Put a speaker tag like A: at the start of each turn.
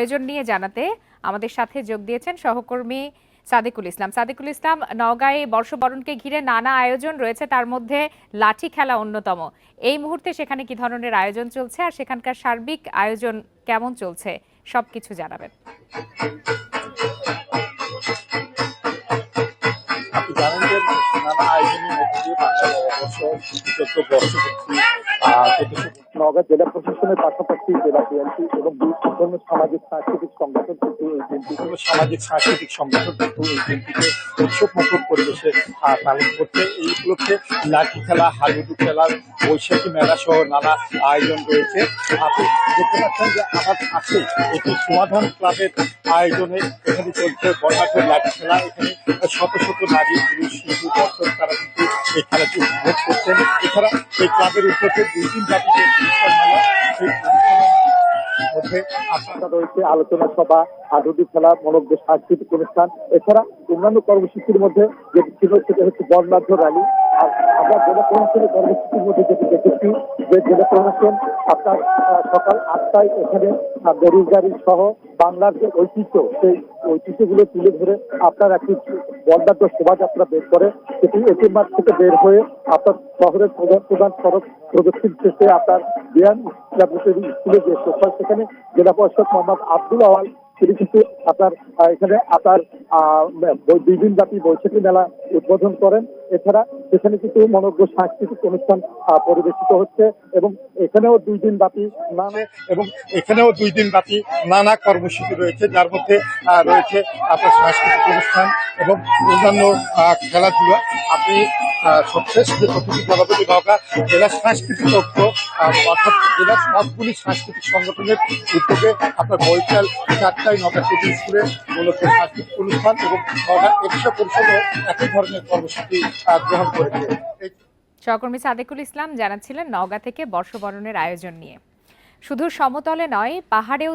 A: আয়োজন নিয়ে জানাতে আমাদের সাথে যোগ দিয়েছেন সহকর্মী সাদেকুল ইসলাম। সাদেকুল ইসলাম, নওগাঁয় বর্ষবরণকে ঘিরে নানা আয়োজন রয়েছে, তার মধ্যে লাঠি খেলা অন্যতম। এই মুহূর্তে সেখানে কি ধরনের আয়োজন চলছে আর সেখানকার সার্বিক আয়োজন কেমন চলছে সবকিছু জানাবেন।
B: আপনি জানেন যে নানা আয়োজনের মধ্যে দিয়ে বাংলার নওগাঁ জেলা প্রশাসনের পাশাপাশি জেলা বিএনপি এবং বিভিন্ন সামাজিক সাংস্কৃতিক সংগঠন কিন্তু এই দিনটিকে উৎসবমুখর পরিবেশে পালন করছে। এই উপলক্ষে লাঠি খেলা, হাডুডু খেলা, বৈশাখী মেলা সহ নানা আয়োজন রয়েছে। আপনি দেখতে পাচ্ছেন যে আমার কাছে এটি সমাধান ক্লাবের আয়োজনে এখানে চলছে বর্ণাঢ্য লাঠি খেলা। এখানে শত শত নারী, পুরুষ, শিশু, দর্শক তারা কিন্তু এই খেলাটি উপভোগ করছেন। এছাড়া এই ক্লাবের উদ্যোগে 2 দিন ব্যাপী যে অনুষ্ঠান মেলা, সেই অনুষ্ঠানের মধ্যে আপনারা রয়েছে আলোচনা সভা, হাডুডু খেলা, মনোজ্ঞ সাংস্কৃতিক অনুষ্ঠান। এছাড়া অন্যান্য কর্মসূচির মধ্যে যেটি ছিল সেটা হচ্ছে বর্ণাঢ্য র্যালি। আর আমরা জেলা প্রশাসনের কর্মসূচির মধ্যে যেটি দেখেছি যে জেলা প্রশাসন আপনার সকাল 8টায় এখানে গরুর গাড়ি সহ বাংলার যে ঐতিহ্য, সেই ঐতিহ্যগুলো তুলে ধরে আপনার একটি বর্ণাঢ্য শোভাযাত্রা বের করে সেটি এটিএম মাঠ থেকে বের হয়ে আপনার শহরের প্রধান সড়ক প্রদক্ষিণ শেষে আপনার বিয়ান স্কুলে যে সোফার, সেখানে জেলা পরিষদ মোহাম্মদ আব্দুল আওয়াল তিনি কিন্তু আপনার এখানে আপনার 2 দিন ব্যাপী বৈশাখী মেলা উদ্বোধন করেন। এছাড়া সেখানে কিন্তু মনোজ্ঞ সাংস্কৃতিক অনুষ্ঠান পরিবেশিত হচ্ছে এবং এখানেও 2 দিন ব্যাপী নানা কর্মসূচি রয়েছে, যার মধ্যে রয়েছে আপনার সাংস্কৃতিক অনুষ্ঠান এবং অন্যান্য খেলাধুলা। আপনি সবশেষ যে তথ্যটি জানাবেন, নওগাঁ জেলা সাংস্কৃতিক ঐক্য অর্থাৎ জেলার সবগুলি সাংস্কৃতিক সংগঠনের উদ্যোগে আপনার বৈকাল 4টায় নওগাঁ সিটি স্কুলে মূলত সাংস্কৃতিক অনুষ্ঠান এবং নওগাঁ একুশে পরিষদও একই ধরনের কর্মসূচি গ্রহণ করেছে।
A: সহকর্মী সাদেকুল ইসলাম জানাচ্ছিলেন নওগাঁ থেকে বর্ষবরণের আয়োজন নিয়ে। শুধু সমতলে নয়, পাহাড়েও